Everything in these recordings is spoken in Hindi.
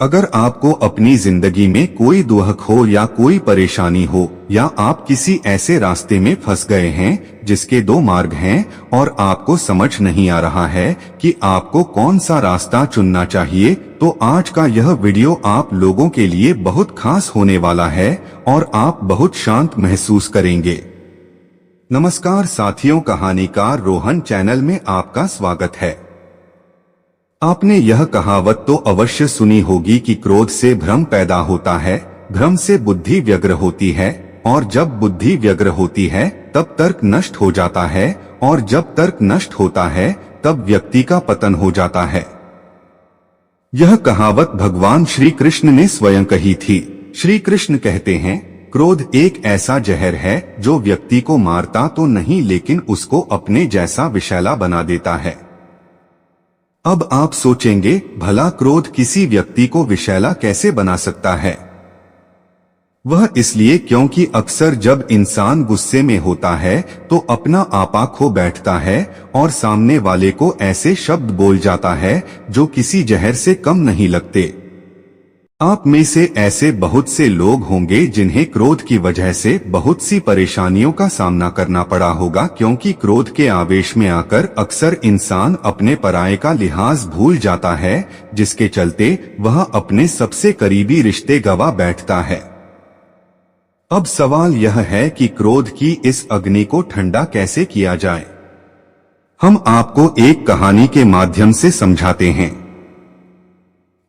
अगर आपको अपनी जिंदगी में कोई दुख हो या कोई परेशानी हो या आप किसी ऐसे रास्ते में फंस गए हैं जिसके दो मार्ग हैं और आपको समझ नहीं आ रहा है कि आपको कौन सा रास्ता चुनना चाहिए, तो आज का यह वीडियो आप लोगों के लिए बहुत खास होने वाला है और आप बहुत शांत महसूस करेंगे। नमस्कार साथियों, कहानीकार रोहन चैनल में आपका स्वागत है। आपने यह कहावत तो अवश्य सुनी होगी कि क्रोध से भ्रम पैदा होता है, भ्रम से बुद्धि व्यग्र होती है और जब बुद्धि व्यग्र होती है तब तर्क नष्ट हो जाता है और जब तर्क नष्ट होता है तब व्यक्ति का पतन हो जाता है। यह कहावत भगवान श्री कृष्ण ने स्वयं कही थी। श्री कृष्ण कहते हैं, क्रोध एक ऐसा जहर है जो व्यक्ति को मारता तो नहीं लेकिन उसको अपने जैसा विषैला बना देता है। अब आप सोचेंगे, भला क्रोध किसी व्यक्ति को विषैला कैसे बना सकता है? वह इसलिए क्योंकि अक्सर जब इंसान गुस्से में होता है तो अपना आपा खो बैठता है और सामने वाले को ऐसे शब्द बोल जाता है जो किसी जहर से कम नहीं लगते। आप में से ऐसे बहुत से लोग होंगे जिन्हें क्रोध की वजह से बहुत सी परेशानियों का सामना करना पड़ा होगा, क्योंकि क्रोध के आवेश में आकर अक्सर इंसान अपने पराये का लिहाज भूल जाता है, जिसके चलते वह अपने सबसे करीबी रिश्ते गंवा बैठता है। अब सवाल यह है कि क्रोध की इस अग्नि को ठंडा कैसे किया जाए। हम आपको एक कहानी के माध्यम से समझाते हैं।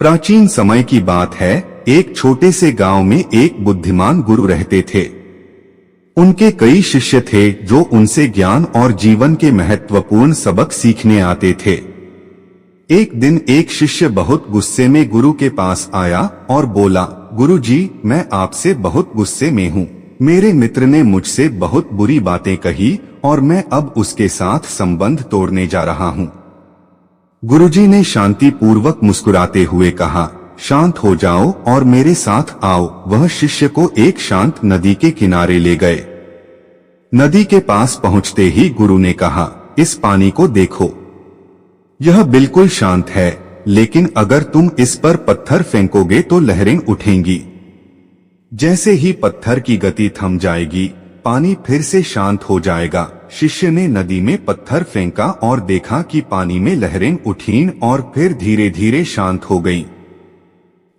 प्राचीन समय की बात है, एक छोटे से गांव में एक बुद्धिमान गुरु रहते थे। उनके कई शिष्य थे जो उनसे ज्ञान और जीवन के महत्वपूर्ण सबक सीखने आते थे। एक दिन एक शिष्य बहुत गुस्से में गुरु के पास आया और बोला, गुरुजी, मैं आपसे बहुत गुस्से में हूँ। मेरे मित्र ने मुझसे बहुत बुरी बातें कही और मैं अब उसके साथ संबंध तोड़ने जा रहा हूँ। गुरुजी ने शांति पूर्वक मुस्कुराते हुए कहा, शांत हो जाओ और मेरे साथ आओ। वह शिष्य को एक शांत नदी के किनारे ले गए। नदी के पास पहुंचते ही गुरु ने कहा, इस पानी को देखो, यह बिल्कुल शांत है, लेकिन अगर तुम इस पर पत्थर फेंकोगे तो लहरें उठेंगी। जैसे ही पत्थर की गति थम जाएगी, पानी फिर से शांत हो जाएगा। शिष्य ने नदी में पत्थर फेंका और देखा कि पानी में लहरें उठीं और फिर धीरे धीरे शांत हो गईं।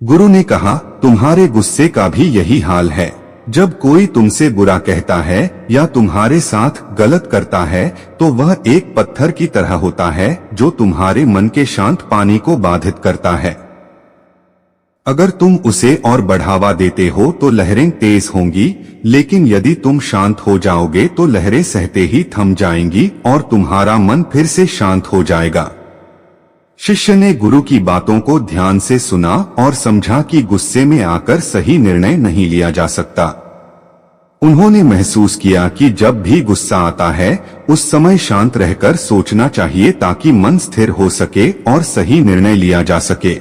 गुरु ने कहा, तुम्हारे गुस्से का भी यही हाल है। जब कोई तुमसे बुरा कहता है या तुम्हारे साथ गलत करता है तो वह एक पत्थर की तरह होता है जो तुम्हारे मन के शांत पानी को बाधित करता है। अगर तुम उसे और बढ़ावा देते हो तो लहरें तेज होंगी, लेकिन यदि तुम शांत हो जाओगे तो लहरें सहते ही थम जाएंगी और तुम्हारा मन फिर से शांत हो जाएगा। शिष्य ने गुरु की बातों को ध्यान से सुना और समझा कि गुस्से में आकर सही निर्णय नहीं लिया जा सकता। उन्होंने महसूस किया कि जब भी गुस्सा आता है उस समय शांत रहकर सोचना चाहिए ताकि मन स्थिर हो सके और सही निर्णय लिया जा सके।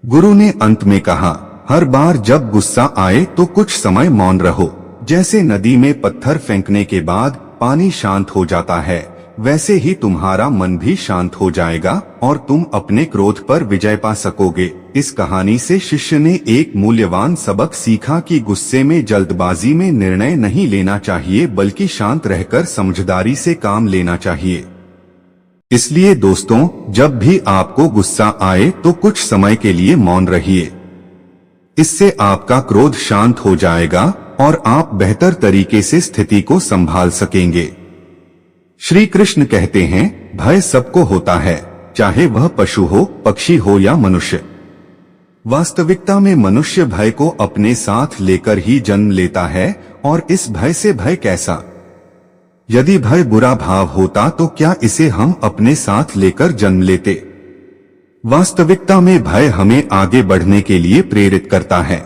गुरु ने अंत में कहा, हर बार जब गुस्सा आए तो कुछ समय मौन रहो। जैसे नदी में पत्थर फेंकने के बाद पानी शांत हो जाता है, वैसे ही तुम्हारा मन भी शांत हो जाएगा और तुम अपने क्रोध पर विजय पा सकोगे। इस कहानी से शिष्य ने एक मूल्यवान सबक सीखा कि गुस्से में जल्दबाजी में निर्णय नहीं लेना चाहिए, बल्कि शांत रहकर समझदारी से काम लेना चाहिए। इसलिए दोस्तों, जब भी आपको गुस्सा आए तो कुछ समय के लिए मौन रहिए। इससे आपका क्रोध शांत हो जाएगा और आप बेहतर तरीके से स्थिति को संभाल सकेंगे। श्री कृष्ण कहते हैं, भय सबको होता है, चाहे वह पशु हो, पक्षी हो या मनुष्य। वास्तविकता में मनुष्य भय को अपने साथ लेकर ही जन्म लेता है। और इस भय से भय कैसा? यदि भय बुरा भाव होता तो क्या इसे हम अपने साथ लेकर जन्म लेते? वास्तविकता में भय हमें आगे बढ़ने के लिए प्रेरित करता है।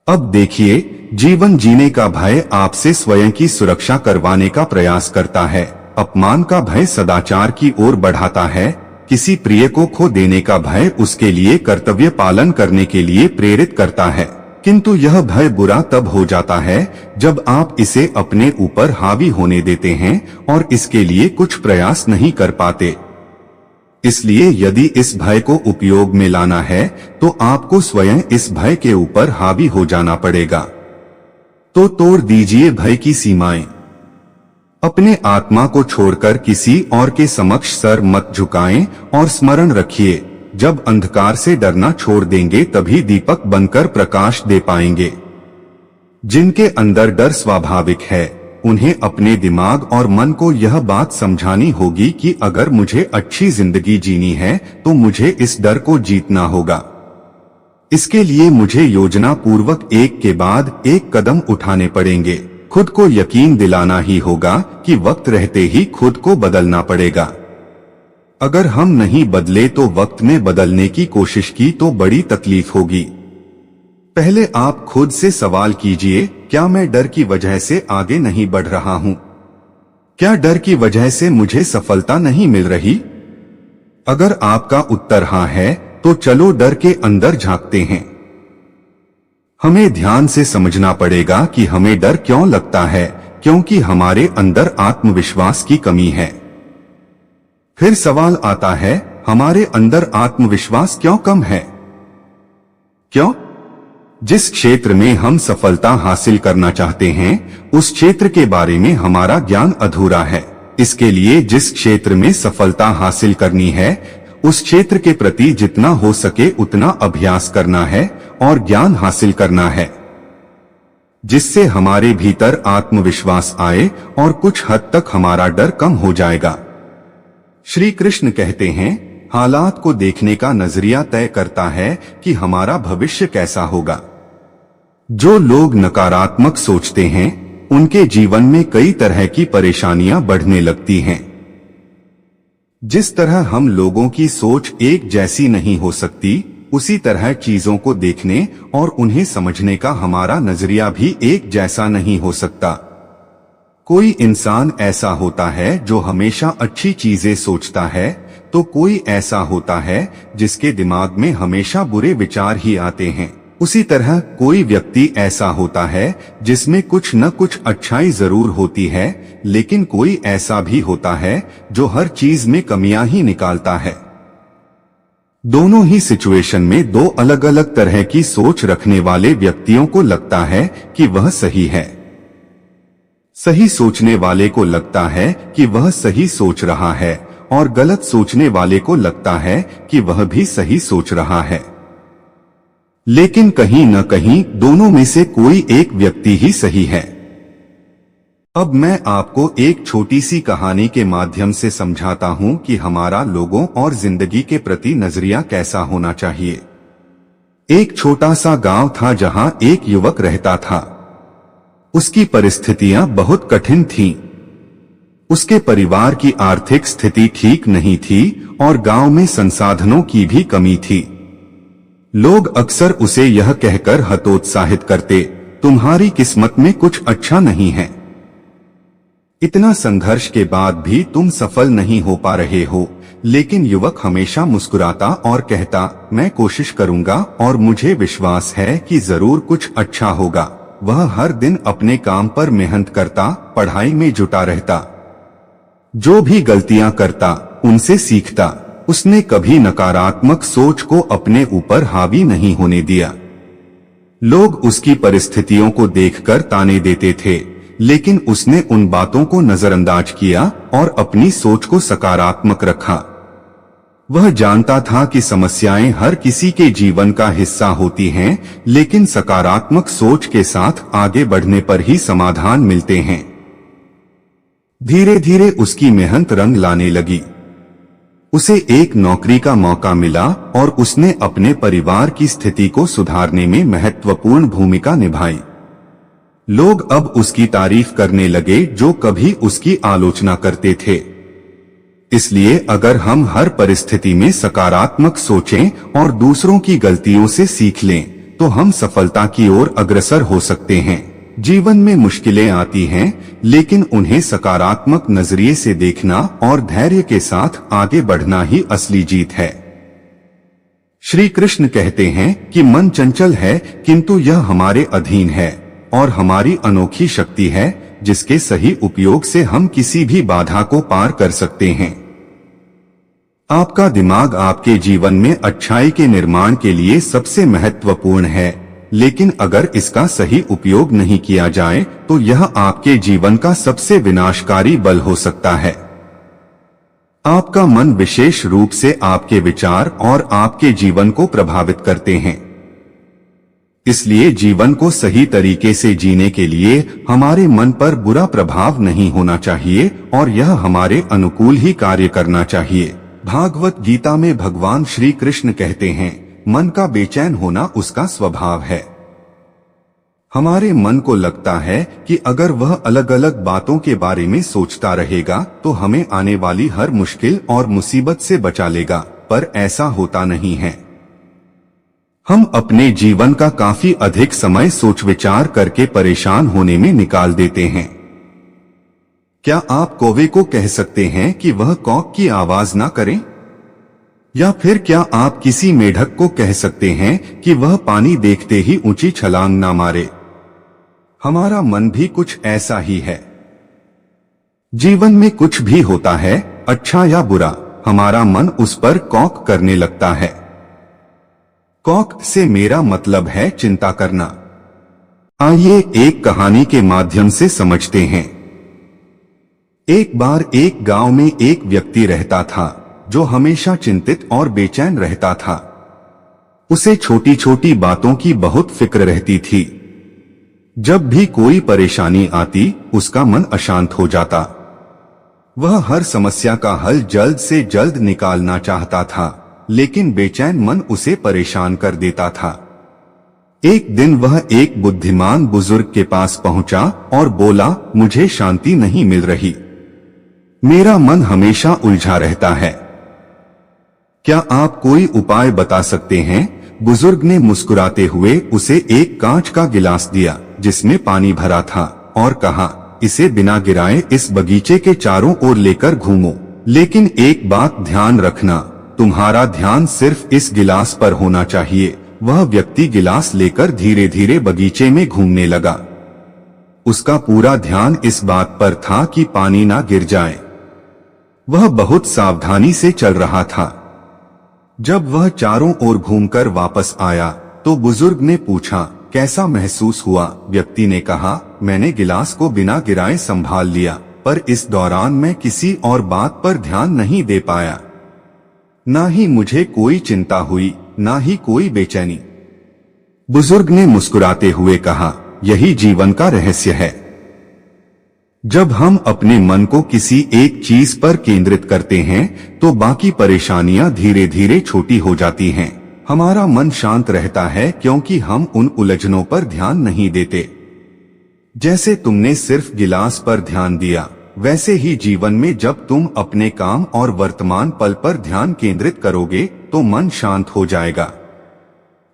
अब देखिए, जीवन जीने का भय आपसे स्वयं की सुरक्षा करवाने का प्रयास करता है। अपमान का भय सदाचार की ओर बढ़ाता है। किसी प्रिय को खो देने का भय उसके लिए कर्तव्य पालन करने के लिए प्रेरित करता है। किंतु यह भय बुरा तब हो जाता है जब आप इसे अपने ऊपर हावी होने देते हैं और इसके लिए कुछ प्रयास नहीं कर पाते। इसलिए यदि इस भय को उपयोग में लाना है तो आपको स्वयं इस भय के ऊपर हावी हो जाना पड़ेगा। तो तोड़ दीजिए भय की सीमाएं। अपने आत्मा को छोड़कर किसी और के समक्ष सर मत झुकाएं और स्मरण रखिए, जब अंधकार से डरना छोड़ देंगे तभी दीपक बनकर प्रकाश दे पाएंगे। जिनके अंदर डर स्वाभाविक है उन्हें अपने दिमाग और मन को यह बात समझानी होगी कि अगर मुझे अच्छी जिंदगी जीनी है तो मुझे इस डर को जीतना होगा। इसके लिए मुझे योजना पूर्वक एक के बाद एक कदम उठाने पड़ेंगे। खुद को यकीन दिलाना ही होगा कि वक्त रहते ही खुद को बदलना पड़ेगा। अगर हम नहीं बदले तो वक्त में बदलने की कोशिश की तो बड़ी तकलीफ होगी। पहले आप खुद से सवाल कीजिए, क्या मैं डर की वजह से आगे नहीं बढ़ रहा हूं? क्या डर की वजह से मुझे सफलता नहीं मिल रही? अगर आपका उत्तर हाँ है तो चलो डर के अंदर झांकते हैं। हमें ध्यान से समझना पड़ेगा कि हमें डर क्यों लगता है, क्योंकि हमारे अंदर आत्मविश्वास की कमी है। फिर सवाल आता है, हमारे अंदर आत्मविश्वास क्यों कम है? क्यों? जिस क्षेत्र में हम सफलता हासिल करना चाहते हैं उस क्षेत्र के बारे में हमारा ज्ञान अधूरा है। इसके लिए जिस क्षेत्र में सफलता हासिल करनी है उस क्षेत्र के प्रति जितना हो सके उतना अभ्यास करना है और ज्ञान हासिल करना है, जिससे हमारे भीतर आत्मविश्वास आए और कुछ हद तक हमारा डर कम हो जाएगा। श्री कृष्ण कहते हैं, हालात को देखने का नजरिया तय करता है कि हमारा भविष्य कैसा होगा। जो लोग नकारात्मक सोचते हैं उनके जीवन में कई तरह की परेशानियां बढ़ने लगती हैं। जिस तरह हम लोगों की सोच एक जैसी नहीं हो सकती, उसी तरह चीजों को देखने और उन्हें समझने का हमारा नजरिया भी एक जैसा नहीं हो सकता। कोई इंसान ऐसा होता है जो हमेशा अच्छी चीजें सोचता है, तो कोई ऐसा होता है जिसके दिमाग में हमेशा बुरे विचार ही आते हैं। उसी तरह कोई व्यक्ति ऐसा होता है जिसमें कुछ न कुछ अच्छाई जरूर होती है, लेकिन कोई ऐसा भी होता है जो हर चीज में कमियां ही निकालता है। दोनों ही सिचुएशन में दो अलग अलग तरह की सोच रखने वाले व्यक्तियों को लगता है कि वह सही है। सही सोचने वाले को लगता है कि वह सही सोच रहा है और गलत सोचने वाले को लगता है कि वह भी सही सोच रहा है। लेकिन कहीं न कहीं दोनों में से कोई एक व्यक्ति ही सही है। अब मैं आपको एक छोटी सी कहानी के माध्यम से समझाता हूं कि हमारा लोगों और जिंदगी के प्रति नजरिया कैसा होना चाहिए। एक छोटा सा गांव था जहां एक युवक रहता था। उसकी परिस्थितियां बहुत कठिन थीं। उसके परिवार की आर्थिक स्थिति ठीक नहीं थी और गांव में संसाधनों की भी कमी थी। लोग अक्सर उसे यह कहकर हतोत्साहित करते, तुम्हारी किस्मत में कुछ अच्छा नहीं है। इतना संघर्ष के बाद भी तुम सफल नहीं हो पा रहे हो। लेकिन युवक हमेशा मुस्कुराता और कहता, मैं कोशिश करूंगा और मुझे विश्वास है कि जरूर कुछ अच्छा होगा। वह हर दिन अपने काम पर मेहनत करता, पढ़ाई में जुटा रहता। जो भी गलतियां करता उनसे सीखता। उसने कभी नकारात्मक सोच को अपने ऊपर हावी नहीं होने दिया। लोग उसकी परिस्थितियों को देखकर ताने देते थे, लेकिन उसने उन बातों को नजरअंदाज किया और अपनी सोच को सकारात्मक रखा। वह जानता था कि समस्याएं हर किसी के जीवन का हिस्सा होती हैं, लेकिन सकारात्मक सोच के साथ आगे बढ़ने पर ही समाधान मिलते हैं। धीरे धीरे उसकी मेहनत रंग लाने लगी। उसे एक नौकरी का मौका मिला और उसने अपने परिवार की स्थिति को सुधारने में महत्वपूर्ण भूमिका निभाई। लोग अब उसकी तारीफ करने लगे जो कभी उसकी आलोचना करते थे। इसलिए अगर हम हर परिस्थिति में सकारात्मक सोचें और दूसरों की गलतियों से सीख लें, तो हम सफलता की ओर अग्रसर हो सकते हैं। जीवन में मुश्किलें आती हैं, लेकिन उन्हें सकारात्मक नजरिए से देखना और धैर्य के साथ आगे बढ़ना ही असली जीत है। श्री कृष्ण कहते हैं कि मन चंचल है, किंतु यह हमारे अधीन है और हमारी अनोखी शक्ति है, जिसके सही उपयोग से हम किसी भी बाधा को पार कर सकते हैं। आपका दिमाग आपके जीवन में अच्छाई के निर्माण के लिए सबसे महत्वपूर्ण है, लेकिन अगर इसका सही उपयोग नहीं किया जाए तो यह आपके जीवन का सबसे विनाशकारी बल हो सकता है। आपका मन विशेष रूप से आपके विचार और आपके जीवन को प्रभावित करते हैं। इसलिए जीवन को सही तरीके से जीने के लिए हमारे मन पर बुरा प्रभाव नहीं होना चाहिए और यह हमारे अनुकूल ही कार्य करना चाहिए। भागवत गीता में भगवान श्री कृष्ण कहते हैं, मन का बेचैन होना उसका स्वभाव है। हमारे मन को लगता है कि अगर वह अलग अलग बातों के बारे में सोचता रहेगा तो हमें आने वाली हर मुश्किल और मुसीबत से बचा लेगा, पर ऐसा होता नहीं है। हम अपने जीवन का काफी अधिक समय सोच विचार करके परेशान होने में निकाल देते हैं। क्या आप कौवे को कह सकते हैं कि वह कॉक की आवाज ना करे? या फिर क्या आप किसी मेढक को कह सकते हैं कि वह पानी देखते ही ऊंची छलांग ना मारे? हमारा मन भी कुछ ऐसा ही है। जीवन में कुछ भी होता है, अच्छा या बुरा, हमारा मन उस पर कॉक करने लगता है। कॉक से मेरा मतलब है चिंता करना। आइए एक कहानी के माध्यम से समझते हैं। एक बार एक गांव में एक व्यक्ति रहता था जो हमेशा चिंतित और बेचैन रहता था। उसे छोटी छोटी बातों की बहुत फिक्र रहती थी। जब भी कोई परेशानी आती उसका मन अशांत हो जाता। वह हर समस्या का हल जल्द से जल्द निकालना चाहता था, लेकिन बेचैन मन उसे परेशान कर देता था। एक दिन वह एक बुद्धिमान बुजुर्ग के पास पहुंचा और बोला, मुझे शांति नहीं मिल रही, मेरा मन हमेशा उलझा रहता है, क्या आप कोई उपाय बता सकते हैं? बुजुर्ग ने मुस्कुराते हुए उसे एक कांच का गिलास दिया जिसमें पानी भरा था और कहा, इसे बिना गिराए इस बगीचे के चारों ओर लेकर घूमो, लेकिन एक बात ध्यान रखना, तुम्हारा ध्यान सिर्फ इस गिलास पर होना चाहिए। वह व्यक्ति गिलास लेकर धीरे धीरे बगीचे में घूमने लगा। उसका पूरा ध्यान इस बात पर था कि पानी ना गिर जाए। वह बहुत सावधानी से चल रहा था। जब वह चारों ओर घूमकर वापस आया तो बुजुर्ग ने पूछा, कैसा महसूस हुआ? व्यक्ति ने कहा, मैंने गिलास को बिना गिराए संभाल लिया, पर इस दौरान मैं किसी और बात पर ध्यान नहीं दे पाया। ना ही मुझे कोई चिंता हुई, ना ही कोई बेचैनी। बुजुर्ग ने मुस्कुराते हुए कहा, यही जीवन का रहस्य है। जब हम अपने मन को किसी एक चीज पर केंद्रित करते हैं तो बाकी परेशानियां धीरे धीरे छोटी हो जाती हैं। हमारा मन शांत रहता है क्योंकि हम उन उलझनों पर ध्यान नहीं देते। जैसे तुमने सिर्फ गिलास पर ध्यान दिया, वैसे ही जीवन में जब तुम अपने काम और वर्तमान पल पर ध्यान केंद्रित करोगे तो मन शांत हो जाएगा।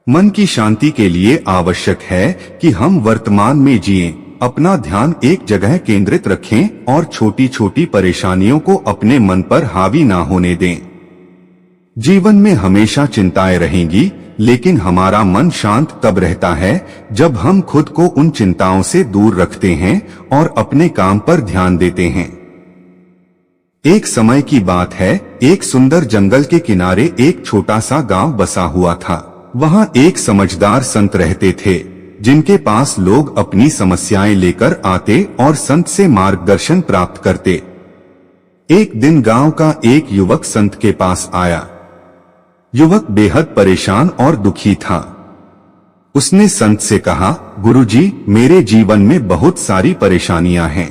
मन की शांति के लिए आवश्यक है कि हम वर्तमान में जिएं, अपना ध्यान एक जगह केंद्रित रखें और छोटी छोटी परेशानियों को अपने मन पर हावी ना होने दें। जीवन में हमेशा चिंताएं रहेंगी, लेकिन हमारा मन शांत तब रहता है जब हम खुद को उन चिंताओं से दूर रखते हैं और अपने काम पर ध्यान देते हैं। एक समय की बात है, एक सुंदर जंगल के किनारे एक छोटा सा गांव बसा हुआ था। वहां एक समझदार संत रहते थे जिनके पास लोग अपनी समस्याएं लेकर आते और संत से मार्गदर्शन प्राप्त करते। एक दिन गांव का एक युवक संत के पास आया। युवक बेहद परेशान और दुखी था। उसने संत से कहा, गुरुजी, मेरे जीवन में बहुत सारी परेशानियां हैं।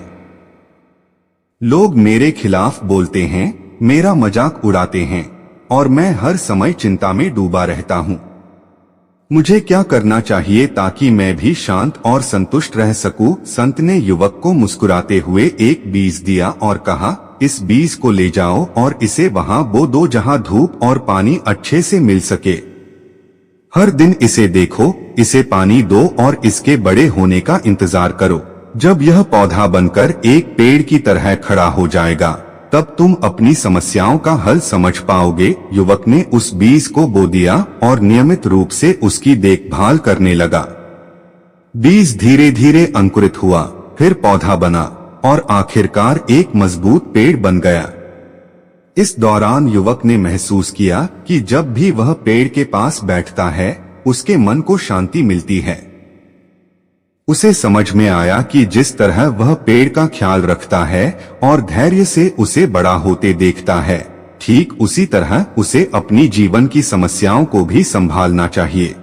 लोग मेरे खिलाफ बोलते हैं, मेरा मजाक उड़ाते हैं और मैं हर समय चिंता में डूबा रहता हूं। मुझे क्या करना चाहिए ताकि मैं भी शांत और संतुष्ट रह सकूं? संत ने युवक को मुस्कुराते हुए एक बीज दिया और कहा, इस बीज को ले जाओ और इसे वहां बो दो जहां धूप और पानी अच्छे से मिल सके। हर दिन इसे देखो, इसे पानी दो और इसके बड़े होने का इंतजार करो। जब यह पौधा बनकर एक पेड़ की तरह खड़ा हो जाएगा तब तुम अपनी समस्याओं का हल समझ पाओगे। युवक ने उस बीज को बो दिया और नियमित रूप से उसकी देखभाल करने लगा। बीज धीरे धीरे अंकुरित हुआ, फिर पौधा बना और आखिरकार एक मजबूत पेड़ बन गया। इस दौरान युवक ने महसूस किया कि जब भी वह पेड़ के पास बैठता है उसके मन को शांति मिलती है। उसे समझ में आया कि जिस तरह वह पेड़ का ख्याल रखता है और धैर्य से उसे बड़ा होते देखता है, ठीक उसी तरह उसे अपनी जीवन की समस्याओं को भी संभालना चाहिए।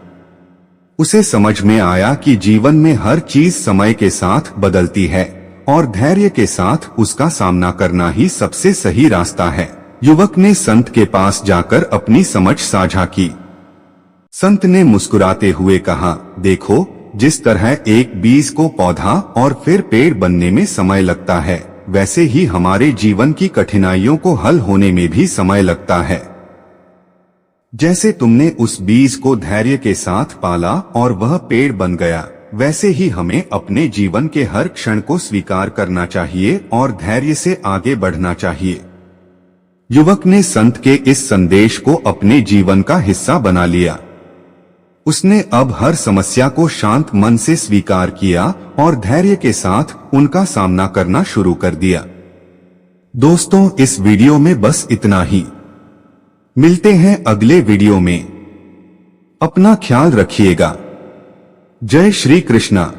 उसे समझ में आया कि जीवन में हर चीज समय के साथ बदलती है और धैर्य के साथ उसका सामना करना ही सबसे सही रास्ता है। युवक ने संत के पास जाकर अपनी समझ साझा की। संत ने मुस्कुराते हुए कहा, देखो, जिस तरह एक बीज को पौधा और फिर पेड़ बनने में समय लगता है, वैसे ही हमारे जीवन की कठिनाइयों को हल होने में भी समय लगता है। जैसे तुमने उस बीज को धैर्य के साथ पाला और वह पेड़ बन गया, वैसे ही हमें अपने जीवन के हर क्षण को स्वीकार करना चाहिए और धैर्य से आगे बढ़ना चाहिए। युवक ने संत के इस संदेश को अपने जीवन का हिस्सा बना लिया। उसने अब हर समस्या को शांत मन से स्वीकार किया और धैर्य के साथ उनका सामना करना शुरू कर दिया। दोस्तों, इस वीडियो में बस इतना ही। मिलते हैं अगले वीडियो में। अपना ख्याल रखिएगा। जय श्री कृष्णा।